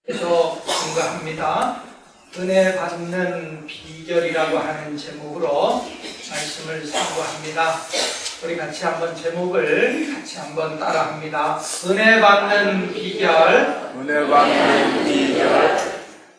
그래서 공부합니다. 은혜 받는 비결이라고 하는 제목으로 말씀을 상고합니다. 우리 같이 한번 제목을 같이 한번 따라합니다. 은혜 받는 비결. 은혜 받는 비결.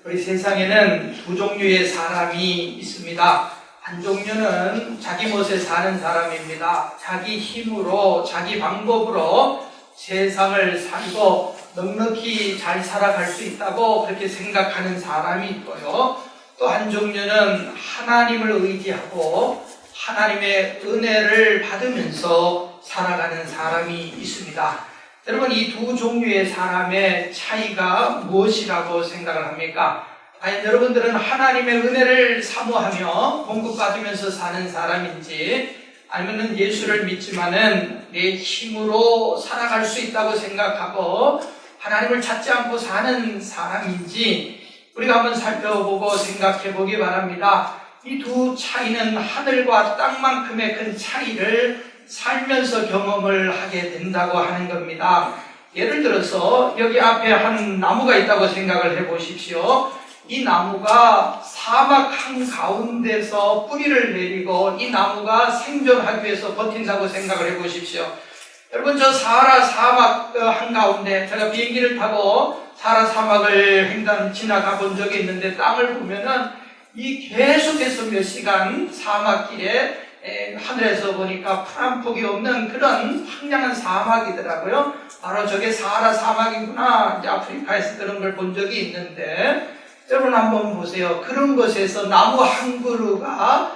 우리 세상에는 두 종류의 사람이 있습니다. 한 종류는 자기 멋에 사는 사람입니다. 자기 힘으로, 자기 방법으로 세상을 살고 넉넉히 잘 살아갈 수 있다고 그렇게 생각하는 사람이 있고요. 또 한 종류는 하나님을 의지하고 하나님의 은혜를 받으면서 살아가는 사람이 있습니다. 여러분, 이 두 종류의 사람의 차이가 무엇이라고 생각을 합니까? 과연 여러분들은 하나님의 은혜를 사모하며 공급받으면서 사는 사람인지, 아니면 예수를 믿지만은 내 힘으로 살아갈 수 있다고 생각하고 하나님을 찾지 않고 사는 사람인지 우리가 한번 살펴보고 생각해 보기 바랍니다. 이 두 차이는 하늘과 땅만큼의 큰 차이를 살면서 경험을 하게 된다고 하는 겁니다. 예를 들어서 여기 앞에 한 나무가 있다고 생각을 해 보십시오. 이 나무가 사막 한가운데서 뿌리를 내리고 이 나무가 생존하기 위해서 버틴다고 생각을 해 보십시오. 여러분, 저 사하라 사막 한가운데 제가 비행기를 타고 사하라 사막을 횡단 지나가 본 적이 있는데, 땅을 보면은 이 계속해서 몇 시간 사막길에 하늘에서 보니까 풀 한 폭이 없는 그런 황량한 사막이더라고요. 바로 저게 사하라 사막이구나. 이제 아프리카에서 그런 걸 본 적이 있는데, 여러분 한번 보세요. 그런 곳에서 나무 한 그루가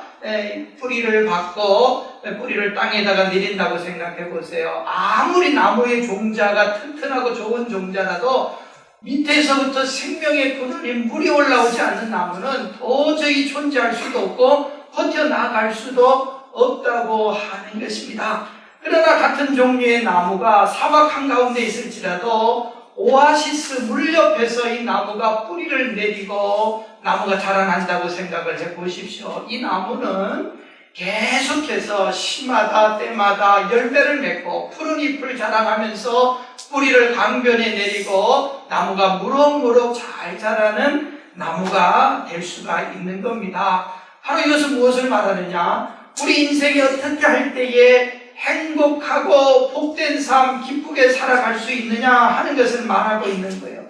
뿌리를 받고 뿌리를 땅에다가 내린다고 생각해 보세요. 아무리 나무의 종자가 튼튼하고 좋은 종자라도 밑에서부터 생명의 그늘이 물이 올라오지 않는 나무는 도저히 존재할 수도 없고 버텨나갈 수도 없다고 하는 것입니다. 그러나 같은 종류의 나무가 사막 한가운데 있을지라도 오아시스 물 옆에서 이 나무가 뿌리를 내리고 나무가 자라난다고 생각을 해 보십시오. 이 나무는 계속해서 시마다 때마다 열매를 맺고 푸른 잎을 자라가면서 뿌리를 강변에 내리고 나무가 무럭무럭 잘 자라는 나무가 될 수가 있는 겁니다. 바로 이것은 무엇을 말하느냐? 우리 인생이 어떻게 할 때에 행복하고 복된 삶, 기쁘게 살아갈 수 있느냐 하는 것을 말하고 있는 거예요.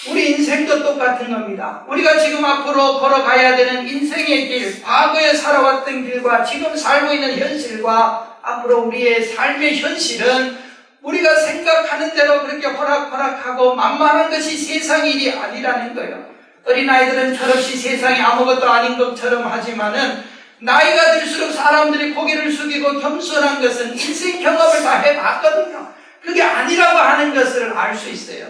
우리 인생도 똑같은 겁니다. 우리가 지금 앞으로 걸어가야 되는 인생의 길, 과거에 살아왔던 길과 지금 살고 있는 현실과 앞으로 우리의 삶의 현실은 우리가 생각하는 대로 그렇게 호락호락하고 만만한 것이 세상의 일이 아니라는 거예요. 어린아이들은 철없이 세상이 아무것도 아닌 것처럼 하지만은 나이가 들수록 사람들이 고개를 숙이고 겸손한 것은 인생 경험을 다 해봤거든요. 그게 아니라고 하는 것을 알 수 있어요.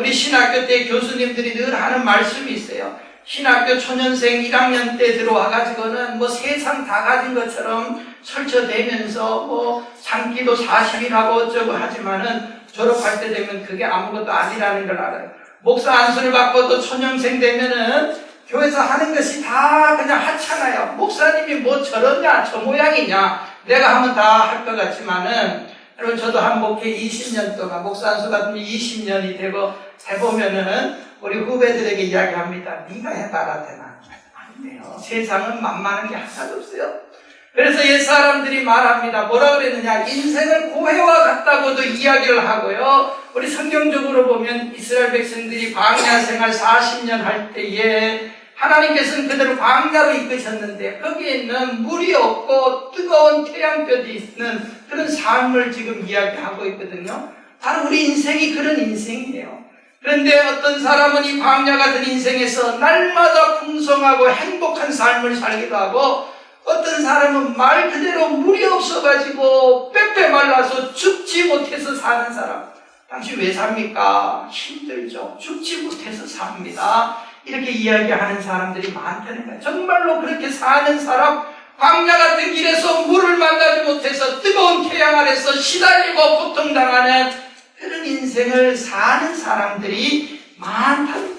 우리 신학교 때 교수님들이 늘 하는 말씀이 있어요. 신학교 초년생 1학년 때 들어와가지고는 뭐 세상 다 가진 것처럼 설쳐대면서 뭐 장기도 40이라고 어쩌고 하지만은 졸업할 때 되면 그게 아무것도 아니라는 걸 알아요. 목사 안수를 받고도 초년생 되면은 교회에서 하는 것이 다 그냥 하찮아요. 목사님이 뭐 저러냐, 저 모양이냐, 내가 하면 다 할 것 같지만은, 여러분, 저도 한 목회 20년 동안, 목사 안수 받은 지 20년이 되고 해보면은, 우리 후배들에게 이야기합니다. 네가 해봐라, 되나? 안 돼요. 세상은 만만한 게 하나도 없어요. 그래서 옛 사람들이 말합니다. 뭐라 그랬느냐? 인생을 고해와 같다고도 이야기를 하고요. 우리 성경적으로 보면 이스라엘 백성들이 광야 생활 40년 할 때에 하나님께서는 그대로 광야로 이끄셨는데 거기에는 물이 없고 뜨거운 태양볕이 있는 그런 삶을 지금 이야기하고 있거든요. 바로 우리 인생이 그런 인생이에요. 그런데 어떤 사람은 이 광야 같은 인생에서 날마다 풍성하고 행복한 삶을 살기도 하고, 어떤 사람은 말 그대로 물이 없어가지고 빼빼 말라서 죽지 못해서 사는 사람. 당신 왜 삽니까? 힘들죠. 죽지 못해서 삽니다. 이렇게 이야기하는 사람들이 많다는 거예요. 정말로 그렇게 사는 사람, 광야 같은 길에서 물을 만나지 못해서 뜨거운 태양 아래서 시달리고 고통당하는 그런 인생을 사는 사람들이 많다는 거예요.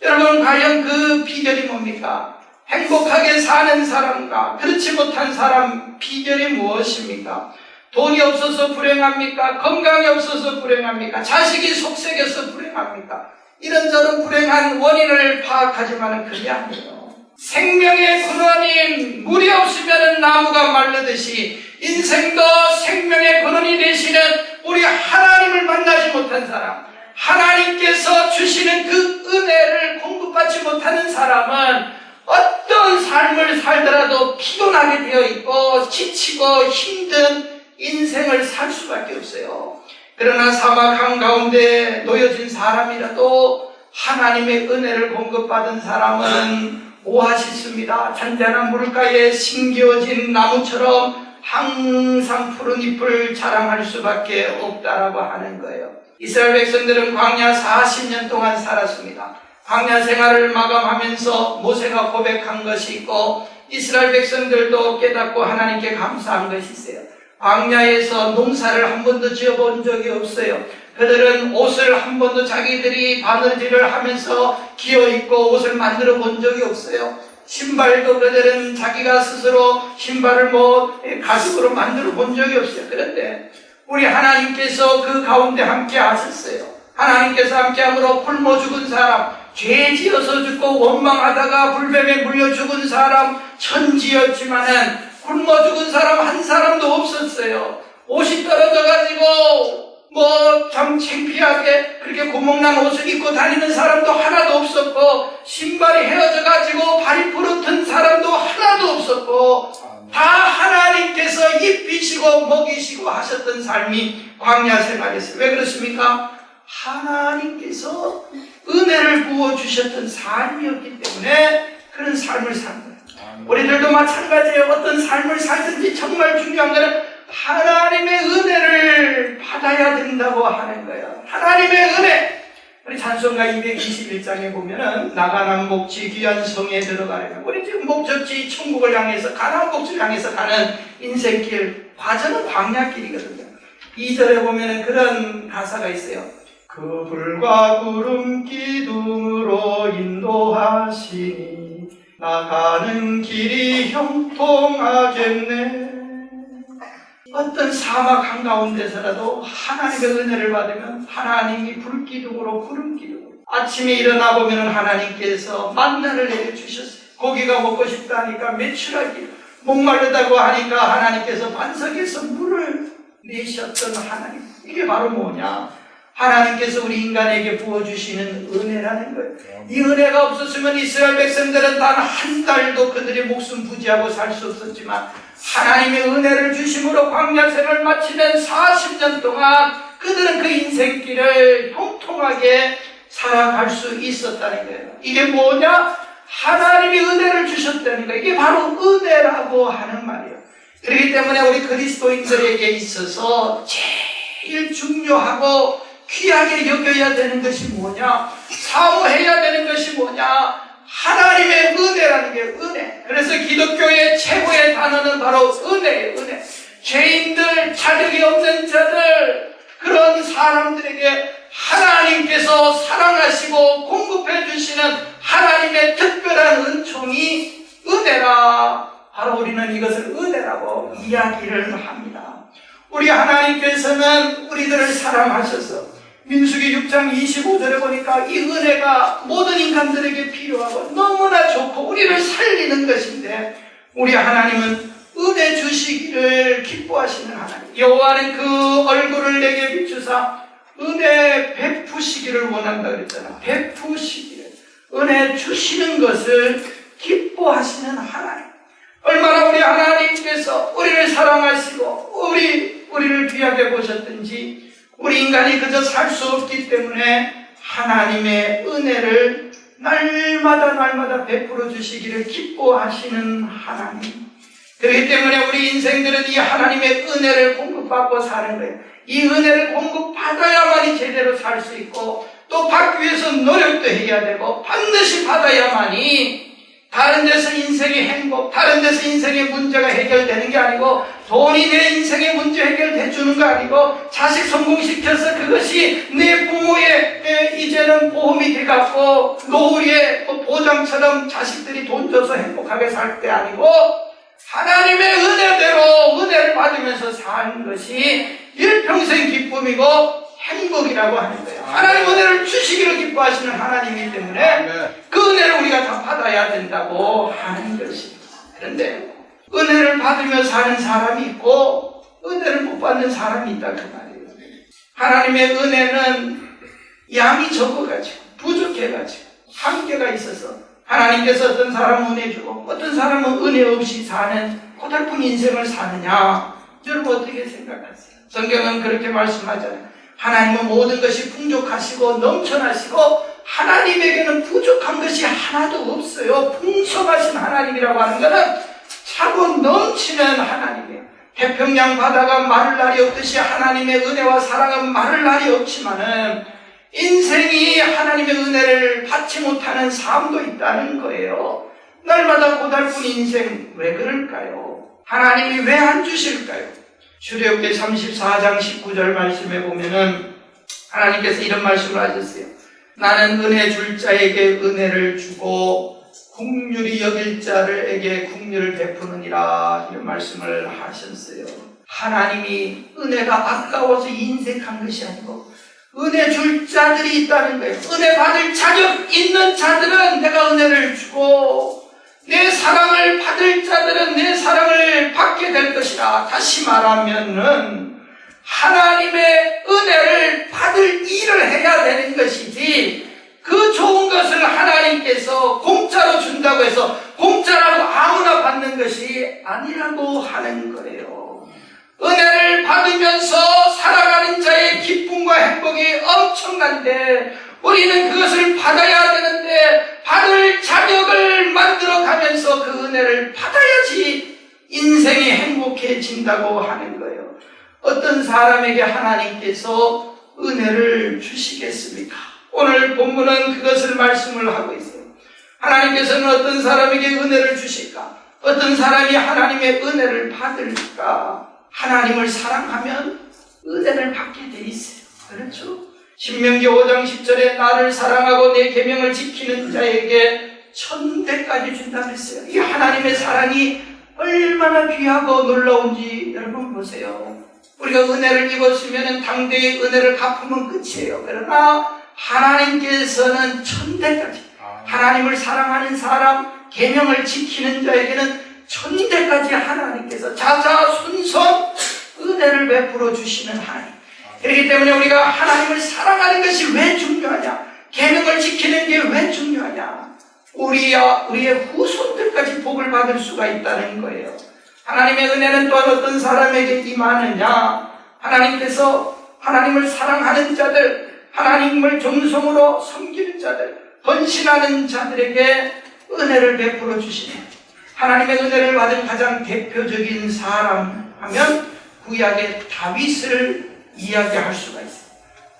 여러분, 과연 그 비결이 뭡니까? 행복하게 사는 사람과 그렇지 못한 사람 비결이 무엇입니까? 돈이 없어서 불행합니까? 건강이 없어서 불행합니까? 자식이 속썩여서 불행합니까? 이런저런 불행한 원인을 파악하지만 그게 아니에요. 생명의 근원인 물이 없으면 나무가 마르듯이 인생도 생명의 근원이 되시는 우리 하나님을 만나지 못한 사람, 하나님께서 주시는 그 은혜를 공급받지 못하는 사람은 어떤 삶을 살더라도 피곤하게 되어 있고 지치고 힘든 인생을 살 수밖에 없어요. 그러나 사막 한가운데 놓여진 사람이라도 하나님의 은혜를 공급받은 사람은 오아시스입니다. 잔잔한 물가에 심겨진 나무처럼 항상 푸른 잎을 자랑할 수밖에 없다라고 하는 거예요. 이스라엘 백성들은 광야 40년 동안 살았습니다. 광야 생활을 마감하면서 모세가 고백한 것이 있고 이스라엘 백성들도 깨닫고 하나님께 감사한 것이 있어요. 광야에서 농사를 한 번도 지어본 적이 없어요. 그들은 옷을 한 번도 자기들이 바느질을 하면서 기어입고 옷을 만들어 본 적이 없어요. 신발도 그들은 자기가 스스로 신발을 가죽으로 만들어 본 적이 없어요. 그런데 우리 하나님께서 그 가운데 함께 하셨어요. 하나님께서 함께함으로 굶어 죽은 사람, 죄 지어서 죽고 원망하다가 불뱀에 물려 죽은 사람 천지였지만은 굶어 죽은 사람 한 사람도 없었어요. 옷이 떨어져가지고 참 창피하게 그렇게 구멍난 옷을 입고 다니는 사람도 하나도 없었고, 신발이 헤어져가지고 발이 부러진 사람도 하나도 없었고, 다 하나님께서 입히시고 먹이시고 하셨던 삶이 광야 생활이었어요. 왜 그렇습니까? 하나님께서 은혜를 부어주셨던 삶이었기 때문에 그런 삶을 산 거예요. 우리들도 마찬가지예요. 어떤 삶을 살든지 정말 중요한 것은 하나님의 은혜를 받아야 된다고 하는 거예요. 하나님의 은혜. 우리 찬송가 221장에 보면은 나가난 목지 귀한 성에 들어가려면, 우리 지금 목적지 천국을 향해서 가나안 목지를 향해서 가는 인생길, 과정은 광야길이거든요. 2절에 보면은 그런 가사가 있어요. 그 불과 구름 기둥으로 인도하시니 나가는 길이 형통하겠네. 어떤 사막 한가운데서라도 하나님의 은혜를 받으면 하나님이 불기둥으로 구름기둥으로, 아침에 일어나 보면 하나님께서 만나를 내려주셨어요. 고기가 먹고 싶다니까 메추라기, 목마르다고 하니까 하나님께서 반석에서 물을 내셨던 하나님. 이게 바로 뭐냐? 하나님께서 우리 인간에게 부어주시는 은혜라는 거예요. 이 은혜가 없었으면 이스라엘 백성들은 단 한 달도 그들의 목숨 부지하고 살 수 없었지만, 하나님의 은혜를 주심으로 광야생을 마치는 40년 동안 그들은 그 인생길을 형통하게 살아갈 수 있었다는 거예요. 이게 뭐냐? 하나님이 은혜를 주셨다는 거예요. 이게 바로 은혜라고 하는 말이에요. 그렇기 때문에 우리 그리스도인들에게 있어서 제일 중요하고 귀하게 여겨야 되는 것이 뭐냐? 사모해야 되는 것이 뭐냐? 하나님의 은혜라는 게 은혜. 그래서 기독교의 최고의 단어는 바로 은혜예요. 은혜. 죄인들, 자격이 없는 자들, 그런 사람들에게 하나님께서 사랑하시고 공급해 주시는 하나님의 특별한 은총이 은혜라. 바로 우리는 이것을 은혜라고 이야기를 합니다. 우리 하나님께서는 우리들을 사랑하셔서 민수기 6장 25절에 보니까 이 은혜가 모든 인간들에게 필요하고 너무나 좋고 우리를 살리는 것인데, 우리 하나님은 은혜 주시기를 기뻐하시는 하나님. 여호와는 그 얼굴을 내게 비추사 은혜 베푸시기를 원한다 그랬잖아. 베푸시기를, 은혜 주시는 것을 기뻐하시는 하나님. 얼마나 우리 하나님께서 우리를 사랑하시고 우리를 귀하게 보셨든지, 우리 인간이 그저 살 수 없기 때문에 하나님의 은혜를 날마다 베풀어 주시기를 기뻐하시는 하나님. 그렇기 때문에 우리 인생들은 이 하나님의 은혜를 공급받고 사는 거예요. 이 은혜를 공급받아야만이 제대로 살 수 있고, 또 받기 위해서 노력도 해야 되고, 반드시 받아야만이 다른 데서 인생의 행복, 다른 데서 인생의 문제가 해결되는 게 아니고, 돈이 내 인생의 문제 해결해 주는 거 아니고, 자식 성공시켜서 그것이 내 부모의 이제는 보험이 돼갖고 노후의 보장처럼 자식들이 돈 줘서 행복하게 살 때 아니고, 하나님의 은혜대로 은혜를 받으면서 사는 것이 일평생 기쁨이고 행복이라고 하는 거예요. 하나님 은혜를 주시기를 기뻐하시는 하나님이기 때문에 그 은혜를 우리가 다 받아야 된다고 하는 것입니다. 그런데 은혜를 받으며 사는 사람이 있고 은혜를 못 받는 사람이 있다 그 말이에요. 하나님의 은혜는 양이 적어가지고 부족해가지고 한계가 있어서 하나님께서 어떤 사람은 은혜 주고 어떤 사람은 은혜 없이 사는 고달픈 인생을 사느냐, 여러분 어떻게 생각하세요? 성경은 그렇게 말씀하잖아요. 하나님은 모든 것이 풍족하시고 넘쳐나시고 하나님에게는 부족한 것이 하나도 없어요. 풍성하신 하나님이라고 하는 것은 차고 넘치는 하나님이에요. 태평양 바다가 마를 날이 없듯이 하나님의 은혜와 사랑은 마를 날이 없지만은 인생이 하나님의 은혜를 받지 못하는 삶도 있다는 거예요. 날마다 고달픈 인생 왜 그럴까요? 하나님이 왜 안 주실까요? 출애굽기 34장 19절 말씀에 보면은 하나님께서 이런 말씀을 하셨어요. 나는 은혜 줄 자에게 은혜를 주고 긍휼히 여길 자에게 긍휼을 베푸느니라, 이런 말씀을 하셨어요. 하나님이 은혜가 아까워서 인색한 것이 아니고 은혜 줄 자들이 있다는 거예요. 은혜 받을 자격 있는 자들은 내가 은혜를 주고 내 사랑을 받을 자들은 내 사랑을 받게 될 것이라. 다시 말하면은 하나님의 은혜를 받을 일을 해야 되는 것이지, 그 좋은 것을 하나님께서 공짜로 준다고 해서 공짜라고 아무나 받는 것이 아니라고 하는 거예요. 은혜를 받으면서 살아가는 자의 기쁨과 행복이 엄청난데 우리는 그것을 받아야 되는데 받을 자격을 만들어가면서 그 은혜를 받아야지 인생이 행복해진다고 하는 거예요. 어떤 사람에게 하나님께서 은혜를 주시겠습니까? 오늘 본문은 그것을 말씀을 하고 있어요. 하나님께서는 어떤 사람에게 은혜를 주실까? 어떤 사람이 하나님의 은혜를 받을까? 하나님을 사랑하면 은혜를 받게 돼 있어요. 그렇죠? 신명기 5장 10절에 나를 사랑하고 내 계명을 지키는 자에게 천대까지 준다고 했어요. 이 하나님의 사랑이 얼마나 귀하고 놀라운지 여러분 보세요. 우리가 은혜를 입었으면 당대의 은혜를 갚으면 끝이에요. 그러나 하나님께서는 천대까지, 하나님을 사랑하는 사람, 계명을 지키는 자에게는 천대까지 하나님께서 자자손손 은혜를 베풀어 주시는 하나님. 그렇기 때문에 우리가 하나님을 사랑하는 것이 왜 중요하냐? 계명을 지키는 게 왜 중요하냐? 우리의 후손들까지 복을 받을 수가 있다는 거예요. 하나님의 은혜는 또한 어떤 사람에게 임하느냐? 하나님께서 하나님을 사랑하는 자들, 하나님을 정성으로 섬기는 자들, 헌신하는 자들에게 은혜를 베풀어 주시네. 하나님의 은혜를 받은 가장 대표적인 사람 하면 구약의 다윗을 이야기할 수가 있어요.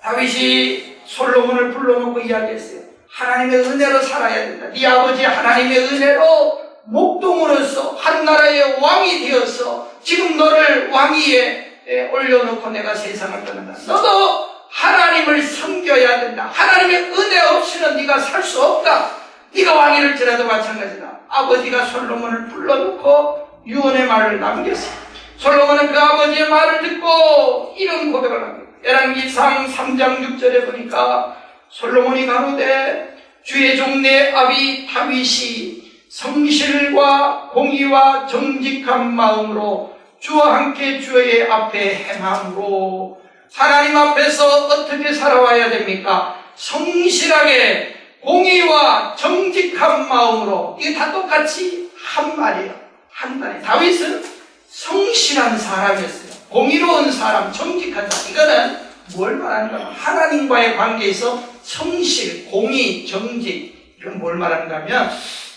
다윗이 솔로몬을 불러놓고 이야기했어요. 하나님의 은혜로 살아야 된다. 네 아버지 하나님의 은혜로 목동으로서 한 나라의 왕이 되어서 지금 너를 왕위에 올려놓고 내가 세상을 떠난다. 너도 하나님을 섬겨야 된다. 하나님의 은혜 없이는 네가 살 수 없다. 네가 왕이랄지라도 마찬가지다. 아버지가 솔로몬을 불러놓고 유언의 말을 남겼어요. 솔로몬은 그 아버지의 말을 듣고 이런 고백을 합니다. 열왕기상 3장 6절에 보니까 솔로몬이 가로되 주의 종내 아비 다윗이 성실과 공의와 정직한 마음으로 주와 함께 주의 앞에 행함으로. 하나님 앞에서 어떻게 살아와야 됩니까? 성실하게 공의와 정직한 마음으로. 이게 다 똑같이 한 말이에요. 한 말이에요. 다윗은 성실한 사람이었어요. 공의로운 사람, 정직한 사람. 이거는 뭘 말하는 거냐? 하나님과의 관계에서 성실, 공의, 정직, 이건 뭘 말하는가 하면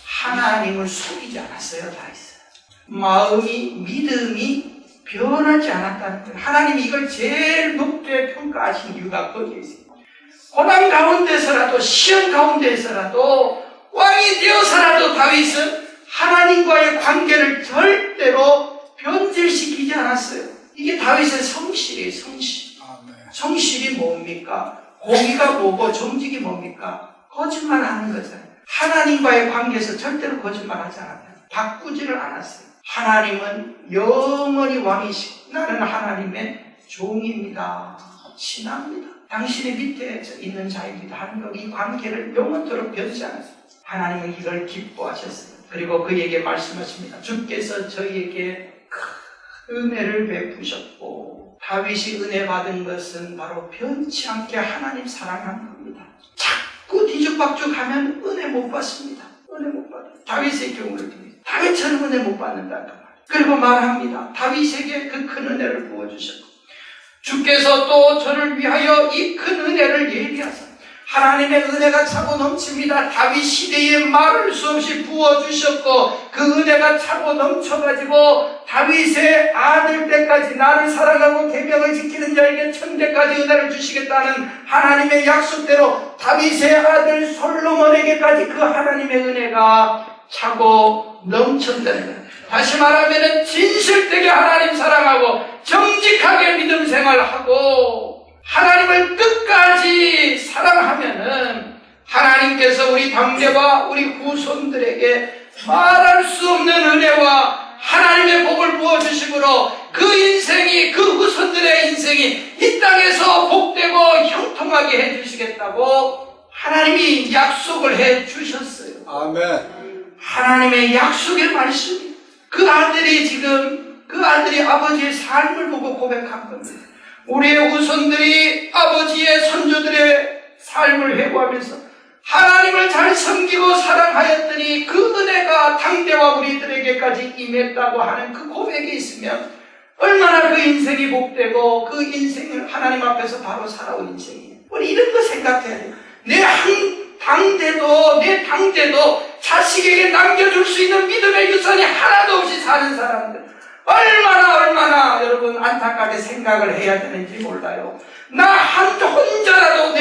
하나님을 속이지 않았어요. 다윗은 마음이, 믿음이 변하지 않았다는 거예요. 하나님이 이걸 제일 높게 평가하신 이유가 거기에 있어요. 고난 가운데서라도, 시험 가운데서라도, 왕이 되어서라도 다윗은 하나님과의 관계를 절대로 변질시키지 않았어요. 이게 다윗의 성실이에요. 성실. 성실이 뭡니까? 공의가 뭐고 정직이 뭡니까? 거짓말하는 거잖아요. 하나님과의 관계에서 절대로 거짓말하지 않았어요. 바꾸지를 않았어요. 하나님은 영원히 왕이시고 나는 하나님의 종입니다. 신합니다. 당신의 밑에 있는 자입니다 하는 이 관계를 영원토록 변치 않았어요. 하나님은 이걸 기뻐하셨어요. 그리고 그에게 말씀하십니다. 주께서 저희에게 큰 은혜를 베푸셨고, 다윗이 은혜 받은 것은 바로 변치 않게 하나님 사랑한 겁니다. 자꾸 뒤죽박죽하면 은혜 못 받습니다. 은혜 못 받아요. 다윗의 경우를 듭니다. 다윗처럼 은혜 못 받는다 그 말. 그리고 말합니다. 다윗에게 그 큰 은혜를 부어주셨고, 주께서 또 저를 위하여 이 큰 은혜를 예비하사 하나님의 은혜가 차고 넘칩니다. 다윗 시대에 말할 수 없이 부어주셨고, 그 은혜가 차고 넘쳐가지고 다윗의 아들 때까지 나를 사랑하고 계명을 지키는 자에게 천대까지 은혜를 주시겠다는 하나님의 약속대로 다윗의 아들 솔로몬에게까지 그 하나님의 은혜가 차고 넘쳤다는 거예요. 다시 말하면 진실되게 하나님 사랑하고 정직하게 믿음 생활하고 하나님을 끝까지 사랑하면은 하나님께서 우리 당대와 우리 후손들에게 말할 수 없는 은혜와 하나님의 복을 부어주심으로 그 인생이, 그 후손들의 인생이 이 땅에서 복되고 형통하게 해주시겠다고 하나님이 약속을 해주셨어요. 아멘. 하나님의 약속의 말씀이 그 아들이 아버지의 삶을 보고 고백한 겁니다. 우리의 후손들이 아버지의 선조들의 삶을 회고하면서 하나님을 잘 섬기고 사랑하였더니 그 은혜가 당대와 우리들에게까지 임했다고 하는 그 고백이 있으면 얼마나 그 인생이 복되고 그 인생을 하나님 앞에서 바로 살아온 인생이에요. 우리 이런 거 생각해야 돼요. 내 당대도 자식에게 남겨줄 수 있는 믿음의 유산이 하나도 없이 사는 사람들, 얼마나 여러분 안타깝게 생각을 해야 되는지 몰라요. 내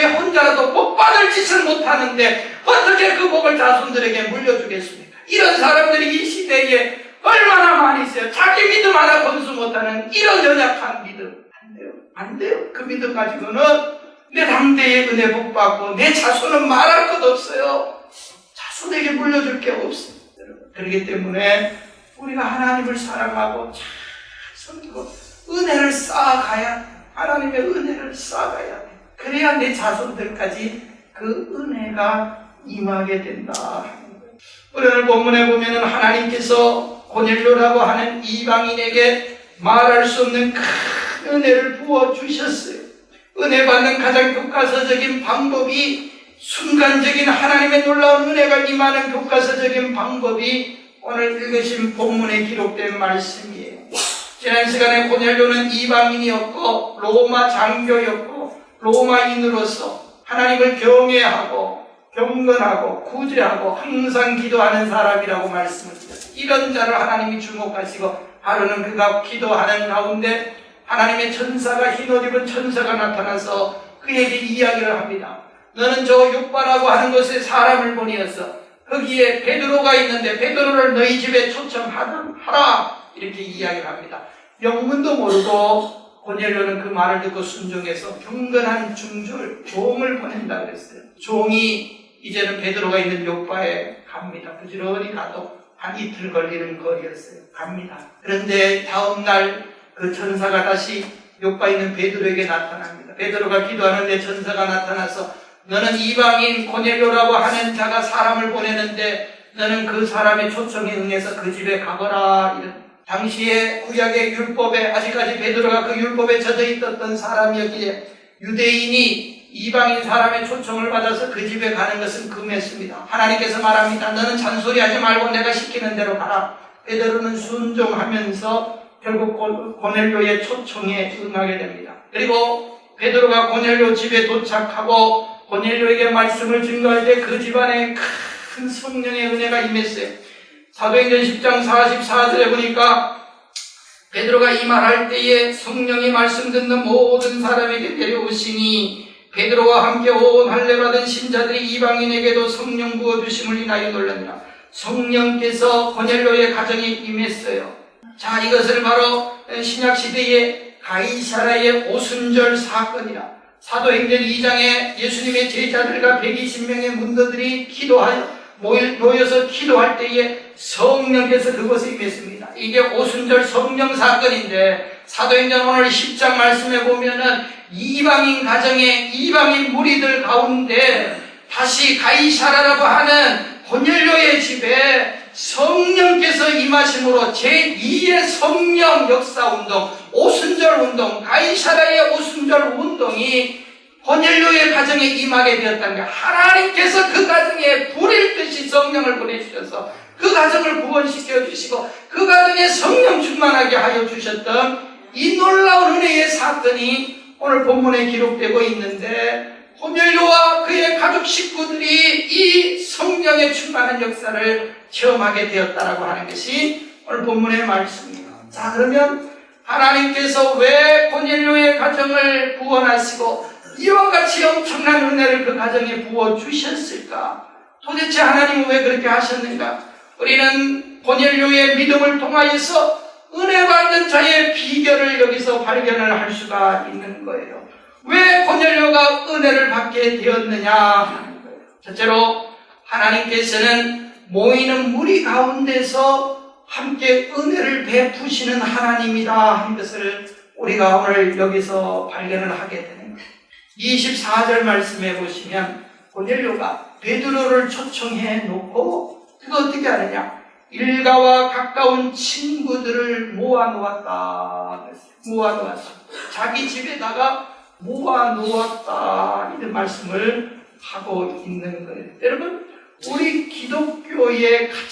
혼자라도 복 받을 짓을 못하는데 어떻게 그 복을 자손들에게 물려주겠습니까? 이런 사람들이 이 시대에 얼마나 많이 있어요. 자기 믿음 하나 건수 못하는 이런 연약한 믿음. 안 돼요. 그 믿음 가지고는 내 당대의 은혜 복 받고 내 자손은 말할 것 없어요. 자손에게 물려줄 게 없어요. 그렇기 때문에 우리가 하나님을 사랑하고 잘 섬기고 은혜를 쌓아가야, 하나님의 은혜를 쌓아가야 돼. 그래야 내 자손들까지 그 은혜가 임하게 된다. 오늘 본문에 보면은 하나님께서 고넬료라고 하는 이방인에게 말할 수 없는 큰 은혜를 부어주셨어요. 은혜 받는 가장 교과서적인 방법이, 순간적인 하나님의 놀라운 은혜가 임하는 교과서적인 방법이 오늘 읽으신 본문에 기록된 말씀이에요. 지난 시간에 고넬료는 이방인이었고 로마 장교였고 로마인으로서 하나님을 경외하고 경건하고 구제하고 항상 기도하는 사람이라고 말씀을 드렸어요. 이런 자를 하나님이 주목하시고 하루는 그가 기도하는 가운데 하나님의 천사가, 흰옷 입은 천사가 나타나서 그에게 이야기를 합니다. 너는 저 요바라고 하는 곳에 사람을 보내어서 거기에 베드로가 있는데 베드로를 너희 집에 초청하라, 이렇게 이야기를 합니다. 영문도 모르고 고넬료는 그 말을 듣고 순종해서 경건한 종을 보낸다 그랬어요. 종이 이제는 베드로가 있는 요바에 갑니다. 부지런히 가도 한 이틀 걸리는 거리였어요. 갑니다. 그런데 다음 날 그 천사가 다시 요바에 있는 베드로에게 나타납니다. 베드로가 기도하는데 천사가 나타나서 너는 이방인 고넬료라고 하는 자가 사람을 보내는데 너는 그 사람의 초청에 응해서 그 집에 가거라. 이런, 당시에 구약의 율법에, 아직까지 베드로가 그 율법에 젖어 있었던 사람이었기에 유대인이 이방인 사람의 초청을 받아서 그 집에 가는 것은 금했습니다. 하나님께서 말합니다. 너는 잔소리하지 말고 내가 시키는 대로 가라. 베드로는 순종하면서 결국 고넬료의 초청에 응하게 됩니다. 그리고 베드로가 고넬료 집에 도착하고 고넬료에게 말씀을 증거할 때 그 집안에 큰 성령의 은혜가 임했어요. 사도행전 10장 44절에 보니까 베드로가 이 말할 때에 성령이 말씀 듣는 모든 사람에게 데려오시니 베드로와 함께 온 할례 받은 신자들이 이방인에게도 성령 부어주심을 인하여 놀랐느니라. 성령께서 고넬료의 가정에 임했어요. 자, 이것을 바로 신약시대의 가이사라의 오순절 사건이라, 사도행전 2장에 예수님의 제자들과 120명의 문도들이 기도하여 모여서 기도할 때에 성령께서 그곳에 임했습니다. 이게 오순절 성령 사건인데 사도행전 오늘 10장 말씀에 보면은 이방인 가정에 이방인 무리들 가운데 다시 가이사라라고 하는 고넬료의 집에 성령께서 임하심으로 제2의 성령 역사 운동, 오순절 운동, 가이사라의 오순절 운동이 고넬료의 가정에 임하게 되었다는 거예요. 하나님께서 그 가정에 불일 듯이 성령을 보내주셔서 그 가정을 구원시켜 주시고 그 가정에 성령 충만하게 하여 주셨던 이 놀라운 은혜의 사건이 오늘 본문에 기록되고 있는데 고넬료와 그의 가족 식구들이 이 성령의 충만한 역사를 체험하게 되었다라고 하는 것이 오늘 본문의 말씀입니다. 자, 그러면 하나님께서 왜 고넬료의 가정을 구원하시고 이와 같이 엄청난 은혜를 그 가정에 부어주셨을까? 도대체 하나님은 왜 그렇게 하셨는가? 우리는 고넬료의 믿음을 통하여서 은혜 받는 자의 비결을 여기서 발견을 할 수가 있는 거예요. 왜 고넬료가 은혜를 받게 되었느냐 하는 거예요. 첫째로 하나님께서는 모이는 무리 가운데서 함께 은혜를 베푸시는 하나님이다 하는 것을 우리가 오늘 여기서 발견을 하게 되는 거예요. 24절 말씀해 보시면 고넬료가 베드로를 초청해 놓고 그거 어떻게 하느냐? 일가와 가까운 친구들을 모아놓았다. 모아놓았어. 자기 집에다가 모아놓았다. 이런 말씀을 하고 있는 거예요. 여러분, 우리 기독교의 가장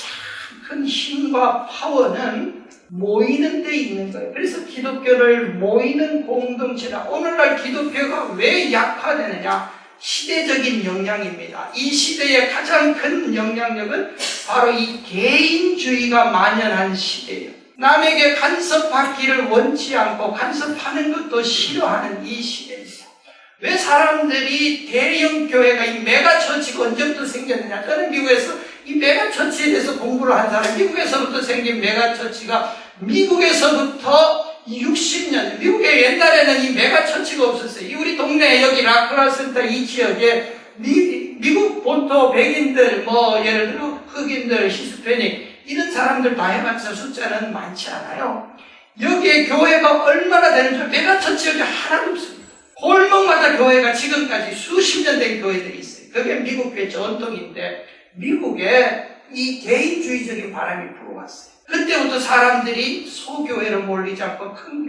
큰 힘과 파워는 모이는 데 있는 거예요. 그래서 기독교를 모이는 공동체다. 오늘날 기독교가 왜 약화되느냐? 시대적인 영향입니다. 이 시대의 가장 큰 영향력은 바로 이 개인주의가 만연한 시대예요. 남에게 간섭받기를 원치 않고 간섭하는 것도 싫어하는 이 시대입니다. 왜 사람들이 대형 교회가 이 메가처치가 언제부터 생겼느냐? 저는 미국에서 이 메가처치에 대해서 공부를 한 사람, 미국에서부터 생긴 메가처치가 미국에서부터 60년, 미국에 옛날에는 이 메가처치가 없었어요. 우리 동네에 여기 라크라센터 이 지역에 미국 본토 백인들, 예를 들어 흑인들, 히스패닉 이런 사람들 다 해봤자 숫자는 많지 않아요. 여기에 교회가 얼마나 되는지 메가처치 여기 하나도 없습니다. 골목마다 교회가 지금까지 수십 년 된 교회들이 있어요. 그게 미국의 전통인데 미국에 이 개인주의적인 바람이 불어왔어요. 그때부터 사람들이 소교회로 몰리지 않고 큰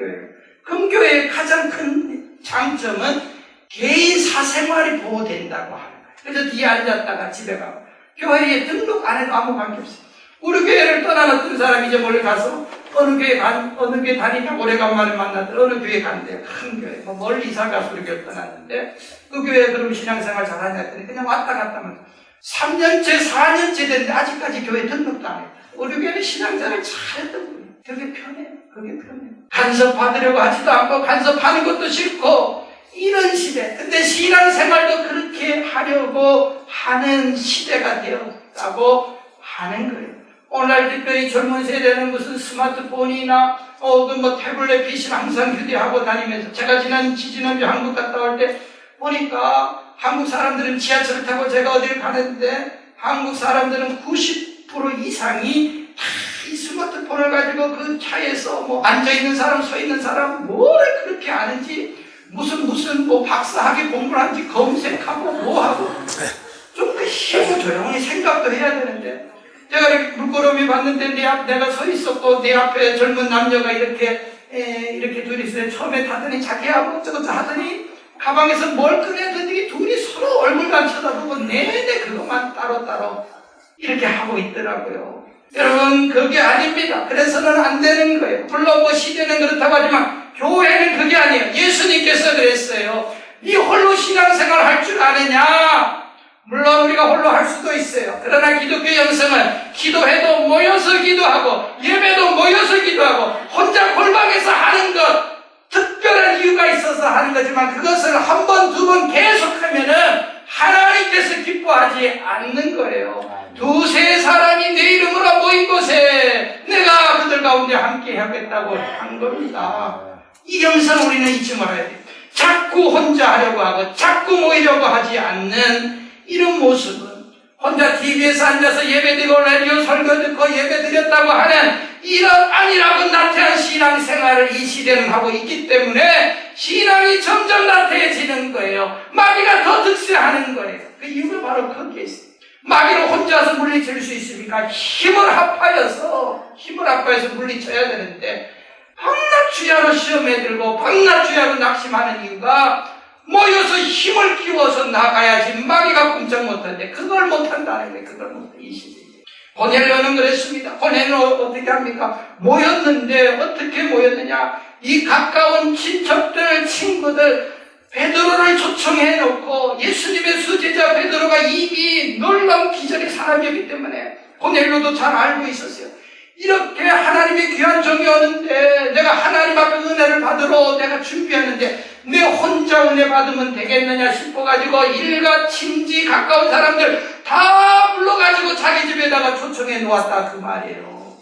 교회의 가장 큰 장점은 개인 사생활이 보호된다고 하는 거예요. 그래서 뒤에 앉았다가 집에 가고 교회에 등록 안 해도 아무 관계없어요. 우리 교회를 떠나놨던 사람이 이제 멀리 가서 어느 교회 다니냐 오래간만에 만났더니 어느 교회 간대요. 큰 교회. 멀리 이사 가서 우리 교회 떠났는데 그 교회에 그럼 신앙생활 잘하냐 했더니 그냥 왔다 갔다 하면서 3년째 4년째 됐는데 아직까지 교회 등록도 안 했다. 우리 교회는 신앙생활 잘했던 거예요. 그게 편해요. 그게 편해요. 간섭받으려고 하지도 않고 간섭하는 것도 싫고 이런 시대. 근데 신앙생활도 그렇게 하려고 하는 시대가 되었다고 하는 거예요. 오늘날 특별히 젊은 세대는 무슨 스마트폰이나 태블릿 PC를 항상 휴대하고 다니면서 제가 지난주 한국 갔다 올 때 보니까 한국 사람들은 지하철을 타고 제가 어디를 가는데 한국 사람들은 90% 이상이 다 이 스마트폰을 가지고 그 차에서 앉아있는 사람, 서 있는 사람, 뭐를 그렇게 아는지 무슨 박사학위 공부를 하는지 검색하고 하고 좀 쉬고 조용히 생각도 해야 되는데 제가 이렇게 물끄러미 봤는데 내가 서 있었고 내 앞에 젊은 남녀가 이렇게 둘이 있어요. 처음에 다더니 자기하고 저것도 하더니 가방에서 뭘 꺼내더니 둘이 서로 얼굴도 안 쳐다보고 내내 그것만 따로따로 이렇게 하고 있더라고요. 여러분 그게 아닙니다. 그래서는 안 되는 거예요. 물론 시대는 그렇다고 하지만 교회는 그게 아니에요. 예수님께서 그랬어요. 네 홀로 신앙생활 할 줄 아느냐? 물론 우리가 홀로 할 수도 있어요. 그러나 기독교 영성은 기도해도 모여서 기도하고 예배도 모여서 기도하고 혼자 골방에서 하는 것 특별한 이유가 있어서 하는 거지만 그것을 한 번, 두 번 계속하면은 하나님께서 기뻐하지 않는 거예요. 두세 사람이 내 이름으로 모인 곳에 내가 그들 가운데 함께 하겠다고 한 겁니다. 이 영상 우리는 잊지 말아야 돼요. 자꾸 혼자 하려고 하고 자꾸 모이려고 하지 않는 이런 모습은 혼자 TV에서 앉아서 예배드리고 라디오 설교 듣고 예배드렸다고 하는 이런 아니라고 나태한 신앙생활을 이 시대는 하고 있기 때문에 신앙이 점점 나태해지는 거예요. 마귀가 더 득세하는 거예요. 그 이유가 바로 거기에 있어요. 마귀를 혼자서 물리칠 수 있습니까? 힘을 합하여서 물리쳐야 되는데 방나주야로 시험에 들고 방나주야로 낙심하는 이유가 모여서 힘을 키워서 나가야지 마귀가 꼼짝 못하는데 그걸 못한다는 거예요. 그걸 못해 이 시대에. 고넬료는 그랬습니다. 고넬료는 어떻게 합니까? 모였는데 어떻게 모였느냐? 이 가까운 친척들, 친구들 베드로를 초청해 놓고 예수님의 수제자 베드로가 입이 놀라운 기절의 사람이었기 때문에 고넬료도 잘 알고 있었어요. 이렇게 하나님의 귀한 종이 오는데 내가 하나님 앞에 은혜를 받으러 내가 준비하는데 내 혼자 은혜 받으면 되겠느냐 싶어가지고 일가 친지 가까운 사람들 다 불러가지고 자기 집에다가 초청해 놓았다 그 말이에요.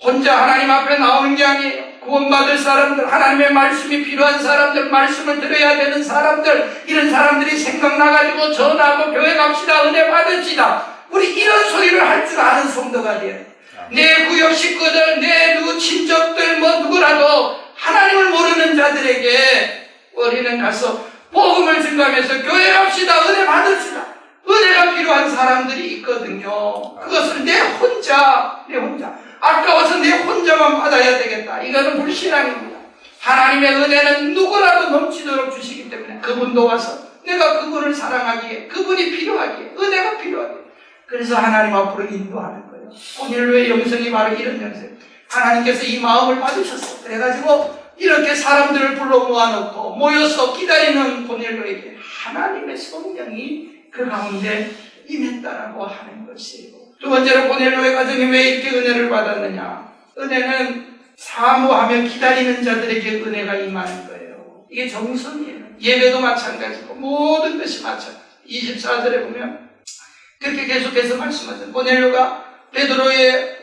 혼자 하나님 앞에 나오는 게 아니에요. 구원받을 사람들, 하나님의 말씀이 필요한 사람들, 말씀을 들어야 되는 사람들, 이런 사람들이 생각나가지고 전화하고 교회 갑시다, 은혜 받읍시다. 우리 이런 소리를 할 줄 아는 성도가 돼요. 내 구역 식구들, 내 누구 친척들, 누구라도 하나님을 모르는 자들에게 우리는 가서 복음을 증거하면서 교회 갑시다, 은혜 받읍시다. 은혜가 필요한 사람들이 있거든요. 그것을 내 혼자 아까워서 내 혼자만 받아야 되겠다. 이거는 불신앙입니다. 하나님의 은혜는 누구라도 넘치도록 주시기 때문에 그분도 와서 내가 그분을 사랑하기에, 그분이 필요하기에, 은혜가 필요하기에, 그래서 하나님 앞으로 인도하는 거예요. 고넬료의 영성이 바로 이런 영성. 하나님께서 이 마음을 받으셨어. 그래가지고 이렇게 사람들을 불러 모아놓고 모여서 기다리는 고넬료에게 하나님의 성령이 그 가운데 임했다라고 하는 것이에요. 두 번째로 고넬료의 가정이 왜 이렇게 은혜를 받았느냐? 은혜는 사모하며 기다리는 자들에게 은혜가 임하는 거예요. 이게 정성이에요. 예배도 마찬가지고 모든 것이 마찬가지고 24절에 보면 그렇게 계속해서 말씀하죠. 고넬료가 베드로의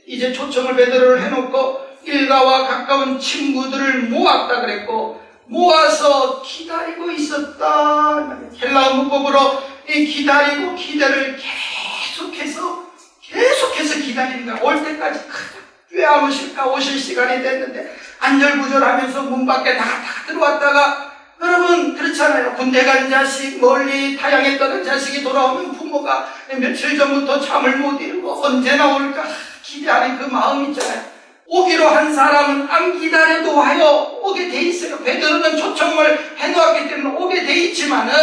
이제 초청을 베드로를 해놓고 일가와 가까운 친구들을 모았다 그랬고 모아서 기다리고 있었다. 헬라어 문법으로 이 기다리고 기대를 계속해서 기다리는 거야. 올 때까지 왜 안 오실까? 오실 시간이 됐는데 안절부절하면서 문 밖에 나갔다가 들어왔다가 여러분 그렇잖아요. 군대 간 자식, 멀리 타향에 떠는 자식이 돌아오면 부모가 며칠 전부터 잠을 못 이루고 언제나 올까 기대하는 그 마음 있잖아요. 오기로 한 사람은 안 기다려도 와요. 오게 돼 있어요. 베드로는 초청을 해놓았기 때문에 오게 돼 있지만은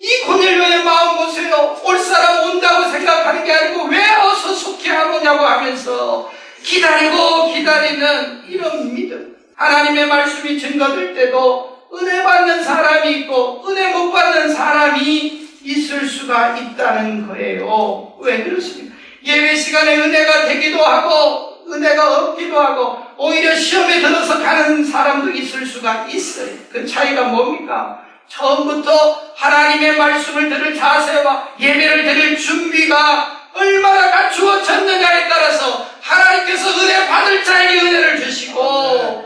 이 고넬료의 마음 보세요. 올 사람 온다고 생각하는 게 아니고 왜 어서 속히 안 오냐고 하면서 기다리고 기다리는 이런 믿음. 하나님의 말씀이 증거될 때도 은혜 받는 사람이 있고 은혜 못 받는 사람이 있을 수가 있다는 거예요. 왜 그렇습니까? 예배 시간에 은혜가 되기도 하고 은혜가 없기도 하고 오히려 시험에 들어서 가는 사람도 있을 수가 있어요. 그 차이가 뭡니까? 처음부터 하나님의 말씀을 들을 자세와 예배를 드릴 준비가 얼마나 갖추어졌느냐에 따라서 하나님께서 은혜 받을 자에게 은혜를 주시고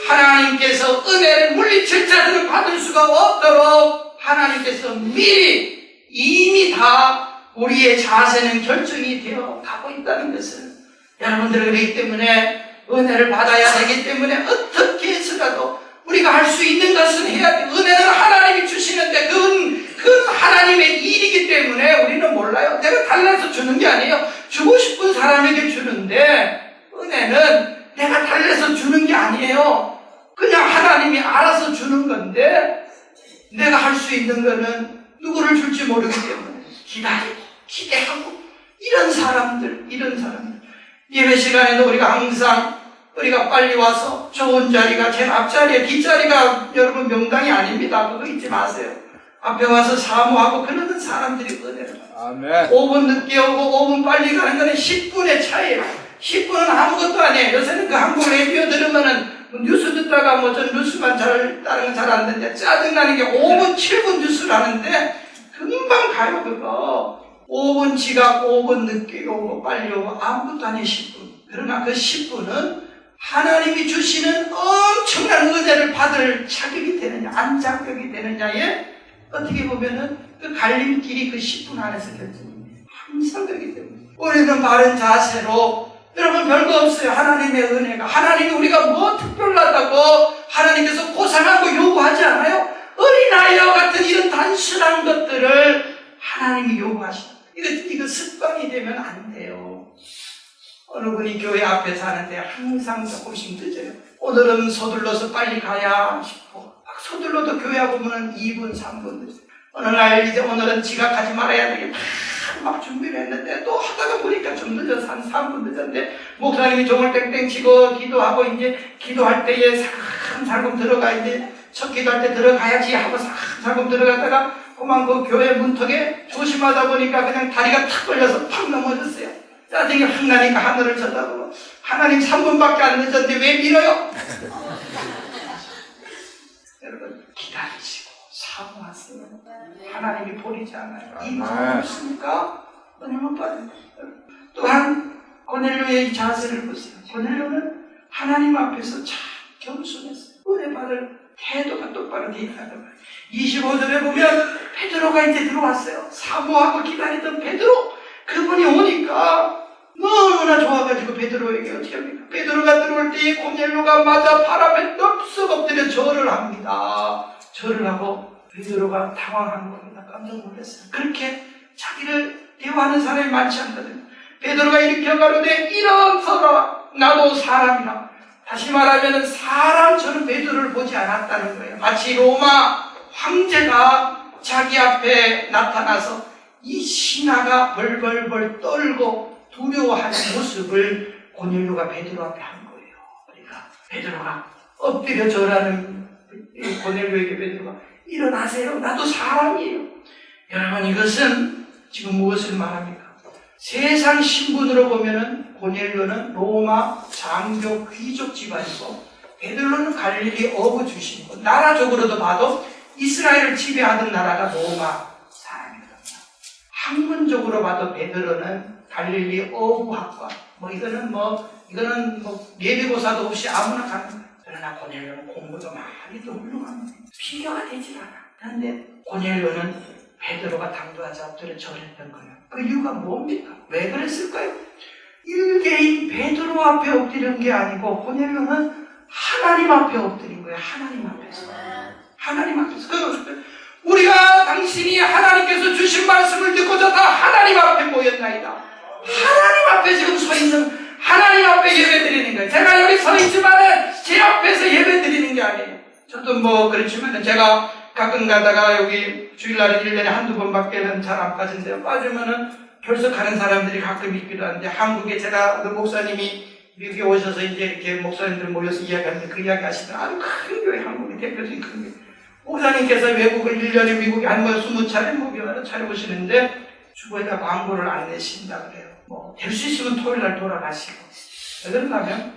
하나님께서 은혜를 물리칠 자들은 받을 수가 없도록 하나님께서 미리 이미 다 우리의 자세는 결정이 되어 가고 있다는 것을 여러분들 그렇기 때문에 은혜를 받아야 되기 때문에 어떻게 해서라도 우리가 할 수 있는 것은 해야 돼. 은혜는 하나님이 주시는데 그건 하나님의 일이기 때문에 우리는 몰라요. 내가 달라서 주는 게 아니에요. 주고 싶은 사람에게 주는데 은혜는 내가 달래서 주는 게 아니에요. 그냥 하나님이 알아서 주는 건데 내가 할 수 있는 거는 누구를 줄지 모르기 때문에 기다리고 기대하고 이런 사람들 예배 시간에도 우리가 항상 우리가 빨리 와서 좋은 자리가 제일 앞자리에 뒷자리가 여러분 명당이 아닙니다. 그거 잊지 마세요. 앞에 와서 사모하고 그러는 사람들이 은혜를 받아요. 아멘. 5분 늦게 오고 5분 빨리 가는 거는 10분의 차이예요. 10분은 아무것도 아니에요. 요새는 그 한국 라디오 들으면은 뉴스 듣다가 뭐 전 뉴스만 다른 건 잘 안 듣는데 짜증나는 게 5분, 7분 뉴스를 하는데 금방 가요 그거. 5분 지각, 5분 늦게 오고 빨리 오고 아무것도 아니에요 10분. 그러나 그 10분은 하나님이 주시는 엄청난 은혜를 받을 자격이 되느냐 안 자격이 되느냐에 어떻게 보면은 그 갈림길이 그 10분 안에서 결정입니다. 항상 그렇기 때문에 우리는 바른 자세로, 여러분 별거 없어요. 하나님의 은혜가, 하나님이 우리가 뭐 특별하다고 하나님께서 고상하고 요구하지 않아요. 어린아이와 같은 이런 단순한 것들을 하나님이 요구하십니다. 이거 습관이 되면 안 돼요. 어느 분이 교회 앞에 사는데 항상 조금씩 늦어요. 오늘은 서둘러서 빨리 가야 싶고, 막 서둘러도 교회 보면 2분, 3분 늦어요. 어느 날 이제 오늘은 지각하지 말아야 되겠다 막 준비를 했는데 또 하다가 보니까 좀 늦어서 한 3분 늦었는데 목사님이 종을 땡땡 치고 기도하고 이제 기도할 때에 살금살금 들어가, 이제 첫 기도할 때 들어가야지 하고 살금살금 들어갔다가 그만 그 교회 문턱에 조심하다 보니까 그냥 다리가 탁 걸려서 팍 넘어졌어요. 짜증이 확 나니까 하늘을 쳐다보고, 하나님 3분밖에 안 늦었는데 왜 밀어요? 여러분 기다리시고 사모하세요. 하나님이 버리지 않아요. 이 마음 없습니까? 은혜만 빠집니다. 또한 고넬료의 자세를 보세요. 고넬료는 하나님 앞에서 참 겸손했어요. 은혜 받을 태도가 똑바로 돼 있다는 거예요. 25절에 보면 베드로가 이제 들어왔어요. 사모하고 기다리던 베드로, 그분이 오니까 너무나 좋아가지고 베드로에게 어떻게 합니까? 베드로가 들어올 때에 고넬료가 맞아 발 앞에 덥석 엎드려 절을 합니다. 절을 하고 베드로가 당황한 겁니다. 깜짝 놀랐어요. 그렇게 자기를 대우하는 사람이 많지 않거든요. 베드로가 이렇게 가로되 일어서라, 나도 사람이라. 다시 말하면 사람처럼 베드로를 보지 않았다는 거예요. 마치 로마 황제가 자기 앞에 나타나서 이 신하가 벌벌벌 떨고 두려워하는 모습을 고넬료가 베드로 앞에 한 거예요. 그러니까 베드로가 엎드려 절하는 고넬료에게 베드로가 일어나세요. 나도 사람이에요. 여러분 이것은 지금 무엇을 말합니까? 세상 신분으로 보면은 고넬료는 로마 장교 귀족 집안이고 베드로는 갈릴리 어부 출신이고, 나라적으로도 봐도 이스라엘을 지배하던 나라가 로마 사람이거든요. 학문적으로 봐도 베드로는 갈릴리 어부학과, 이거는 예비고사도 없이 아무나 가는 거예요. 그러나 고넬료는 공부도 많이 또 훌륭합니다. 비교가 되질 않아. 그런데 고넬료는 베드로가 당도하자 엎드려 절했던 거예요. 그 이유가 뭡니까? 왜 그랬을까요? 일개인 베드로 앞에 엎드린 게 아니고 고넬료는 하나님 앞에 엎드린 거예요. 하나님 앞에서. 하나님 앞에서. 우리가 당신이 하나님께서 주신 말씀을 듣고자 다 하나님 앞에 모였나이다. 하나님 앞에 지금 서 있는, 하나님 앞에 예배 드리는 거예요. 제가 여기 서 있지만은 제 앞에서 예배 드리는 게 아니에요. 저도 그렇지만 제가 가끔 가다가 여기 주일날은 1년에 한두 번밖에는 잘 안 빠진대요. 빠지면은 결석하는 사람들이 가끔 있기도 한데, 한국에 제가 그 목사님이 미국에 오셔서 이제 이렇게 목사님들 모여서 이야기하는데 그 이야기 하시더라. 아주 큰 교회, 한국의 대표적인 큰 교회. 목사님께서 외국을 1년에 미국에 한 20차례, 여러 차례 오시는데 주보에다 광고를 안 내신다 그래요. 될 수 있으면 토요일 날 돌아가시고. 왜 그런가면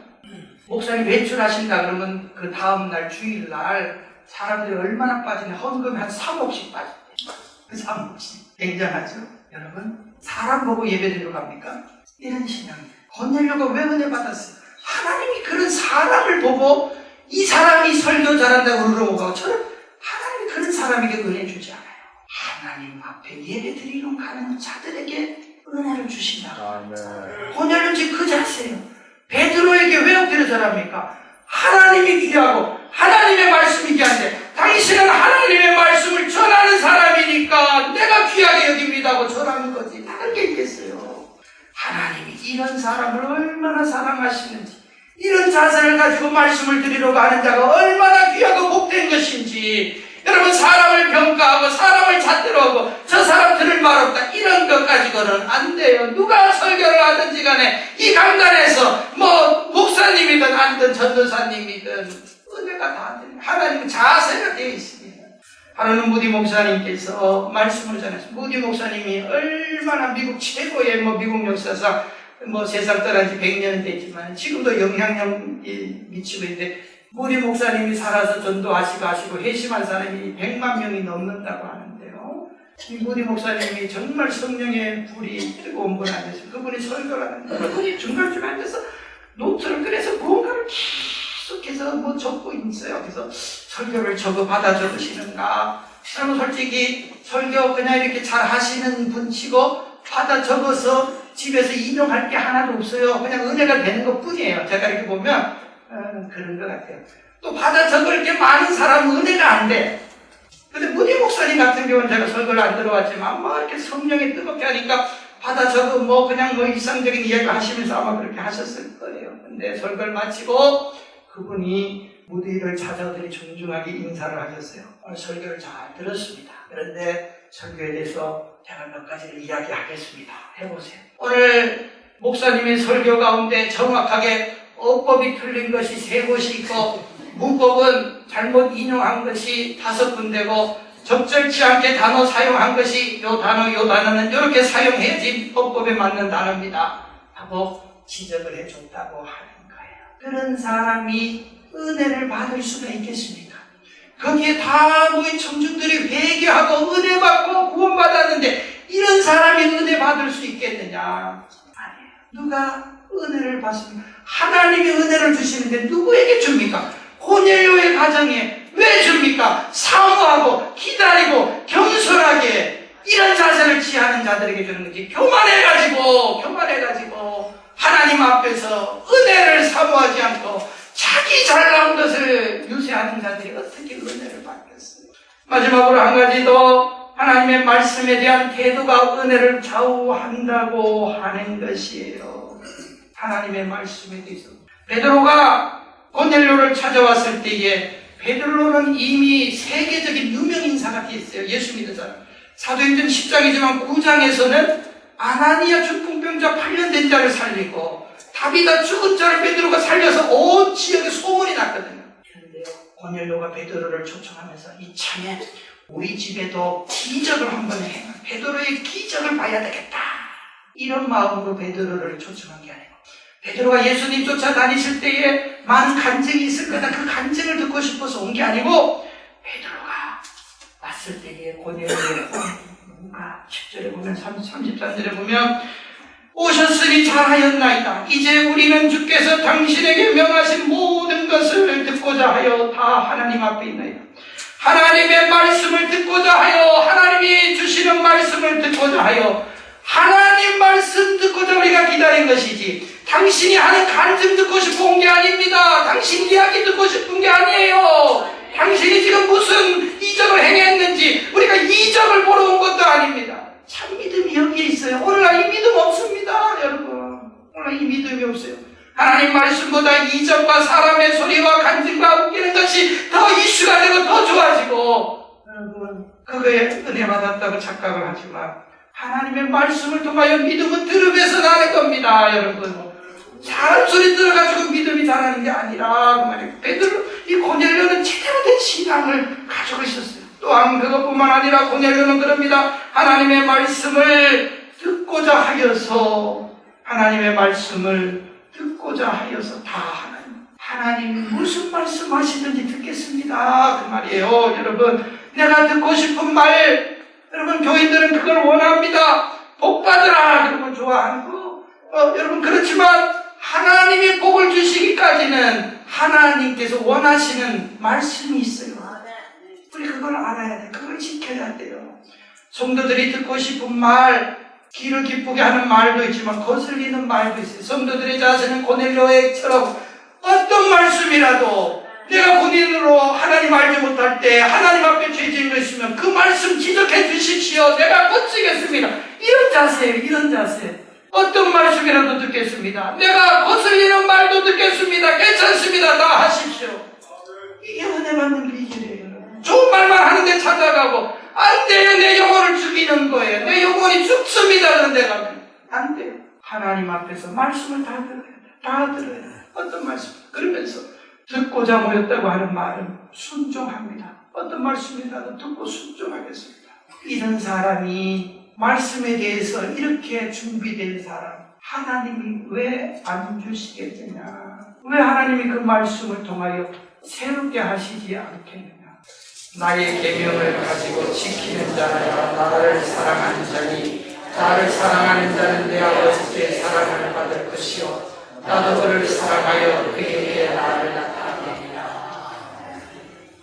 목사님 외출하신다 그러면 그 다음날 주일날 사람들이 얼마나 빠지냐, 헌금이 한 3억씩 빠진대. 그 3억씩. 굉장하죠? 여러분, 사람 보고 예배드리러 갑니까? 이런 신앙이에요. 고넬료가 왜 은혜 받았어요? 하나님이 그런 사람을 보고 이 사람이 설교 잘한다고 울어오고, 저는 하나님이 그런 사람에게 은혜 주지 않아요. 하나님 앞에 예배 드리러 가는 자들에게 은혜를 주신다. 고넬료 지금 그 자세예요. 베드로에게 왜 엎드려 절합니까? 하나님이 귀하고 하나님의 말씀이 귀한데, 당신은 하나님의 말씀을 전하는 사람이니까 내가 귀하게 여깁니다고 절하는 거지. 다른 게 있겠어요. 하나님이 이런 사람을 얼마나 사랑하시는지, 이런 자세를 가지고 말씀을 드리러 가는 자가 얼마나 귀하고 복된 것인지, 여러분 사람을 평가하고 사람을 잣대로 하고 저 사람 들을 말 없다, 이런 것 가지고는 안 돼요. 누가 설교를 하든지 간에 이 강단에서 목사님이든 아니든 전도사님이든 은혜가 다 돼요. 하나님은 자세가 되어 있습니다. 하루는 무디 목사님께서 말씀을 전했어요. 무디 목사님이 얼마나 미국 최고의 미국 역사상 세상 떠난 지 100년은 됐지만 지금도 영향력이 미치고 있는데, 무디 목사님이 살아서 전도하시고 회심한 사람이 100만 명이 넘는다고 하는데요. 이 무디 목사님이 정말 성령의 불이 뜨거운 분 아니었어요. 그분이 설교를 하는데 그분이 중간중간 앉아서 노트를 꺼내서 뭔가를 계속해서 적고 있어요. 그래서 설교를 받아 적으시는가? 저는 솔직히 설교 그냥 이렇게 잘 하시는 분치고 받아 적어서 집에서 인용할 게 하나도 없어요. 그냥 은혜가 되는 것 뿐이에요. 제가 이렇게 보면 그런 것 같아요. 또 받아 적을 게 많은 사람은 은혜가 안 돼. 근데 문희 목사님 같은 경우는 제가 설교를 안 들어왔지만 뭐 이렇게 성령이 뜨겁게 하니까 받아 적어 뭐 그냥 뭐 일상적인 이야기 하시면서 아마 그렇게 하셨을 거예요. 근데 설교를 마치고 그분이 무디를 찾아오더니 정중하게 인사를 하셨어요. 오늘 설교를 잘 들었습니다. 그런데 설교에 대해서 제가 몇 가지를 이야기하겠습니다. 해보세요. 오늘 목사님의 설교 가운데 정확하게 어법이 틀린 것이 3곳이 있고 문법은 잘못 인용한 것이 5군데고 적절치 않게 단어 사용한 것이 요 단어는 이렇게 사용해야지 어법에 맞는 단어입니다 하고 지적을 해줬다고 하는 거예요. 그런 사람이 은혜를 받을 수가 있겠습니까? 거기에 다 모인 청중들이 회개하고 은혜 받고 구원받았는데 이런 사람이 은혜 받을 수 있겠느냐? 아니에요. 누가 은혜를 받습니까? 하나님이 은혜를 주시는데 누구에게 줍니까? 고넬료의 가정에 왜 줍니까? 사모하고 기다리고 겸손하게 이런 자세를 취하는 자들에게 주는 거지. 교만해가지고 하나님 앞에서 은혜를 사모하지 않고 자기 잘나온 것을 유세하는 자들이 어떻게 은혜를 받겠어요? 마지막으로 한 가지 더, 하나님의 말씀에 대한 태도가 은혜를 좌우한다고 하는 것이에요. 하나님의 말씀에 대해서 베드로가 고넬료를 찾아왔을 때에 베드로는 이미 세계적인 유명 인사가 됐어요. 예수 믿는 사람. 사도행전 10장이지만 9장에서는 아나니아 중풍병자 8년 된 자를 살리고 다비다 죽은 자를 베드로가 살려서 온 지역에 소문이 났거든요. 그런데요, 고넬료가 베드로를 초청하면서 이참에 우리 집에도 기적을 한번 해. 베드로의 기적을 봐야 되겠다. 이런 마음으로 베드로를 초청한 게 아니고, 베드로가 예수님 쫓아다니실 때에 많은 간증이 있을 거다. 그 간증을 듣고 싶어서 온 게 아니고, 베드로가 왔을 때에 고넬료가 뭔가 10절에 보면 33절에 보면 오셨으니 잘하였나이다. 이제 우리는 주께서 당신에게 명하신 모든 것을 듣고자 하여 다 하나님 앞에 있나이다. 하나님의 말씀을 듣고자 하여, 하나님이 주시는 말씀을 듣고자 하여, 하나님 말씀 듣고자 우리가 기다린 것이지, 당신이 하는 간증 듣고 싶어 온 게 아닙니다. 당신 이야기 듣고 싶은 게 아니에요. 당신이 지금 무슨 이적을 행했는지 우리가 이적을 보러 온 것도 아닙니다. 참 믿음이 여기에 있어요. 오늘날 이 믿음 없습니다, 여러분. 오늘 이 믿음이 없어요. 하나님 말씀보다 이적과 사람의 소리와 간증과 웃기는 것이 더 이슈가 되고 더 좋아지고, 여러분, 그거에 은혜 받았다고 착각을 하지만 하나님의 말씀을 통하여 믿음은 들음에서 나는 겁니다, 여러분. 사람 소리 들어가지고 믿음이 자라는 게 아니라, 그 말이에요. 베드로, 이 고넬료는 제대로 된 신앙을 가지고 있었어요. 또한 그것뿐만 아니라 고넬료는 그럽니다. 하나님의 말씀을 듣고자 하여서, 하나님의 말씀을 듣고자 하여서 다 하나님 무슨 말씀 하시든지 듣겠습니다, 그 말이에요. 여러분, 내가 듣고 싶은 말, 여러분 교인들은 그걸 원합니다. 복 받으라, 그런 걸 좋아하는 거. 여러분, 그렇지만 하나님이 복을 주시기까지는 하나님께서 원하시는 말씀이 있어요. 우리 그걸 알아야 돼. 그걸 지켜야 돼요. 성도들이 듣고 싶은 말, 귀를 기쁘게 하는 말도 있지만 거슬리는 말도 있어요. 성도들의 자세는 고넬료처럼 어떤 말씀이라도 내가 본인으로 하나님 알지 못할 때 하나님 앞에 죄짓는 거 있으면 그 말씀 지적해 주십시오. 내가 고치겠습니다. 이런 자세예요. 이런 자세. 어떤 말씀이라도 듣겠습니다. 내가 거슬리는 말도 듣겠습니다. 괜찮습니다. 다 하십시오. 이게 은혜 받는 비결이에요. 좋은 말만 하는데 찾아가고, 안 돼요. 내 영혼을 죽이는 거예요. 내 영혼이 죽습니다. 그런데 가면 안 돼요. 하나님 앞에서 말씀을 다 들어야 돼. 다 들어야 돼. 어떤 말씀? 그러면서 듣고자 모였다고 하는 말은 순종합니다. 어떤 말씀이라도 듣고 순종하겠습니다. 이런 사람이 말씀에 대해서 이렇게 준비된 사람, 하나님이 왜 안 주시겠느냐? 왜 하나님이 그 말씀을 통하여 새롭게 하시지 않겠느냐? 나의 계명을 가지고 지키는 자야 나를 사랑하는 자니, 나를 사랑하는 자는 내 아버지께 사랑을 받을 것이요 나도 그를 사랑하여 그에게 나를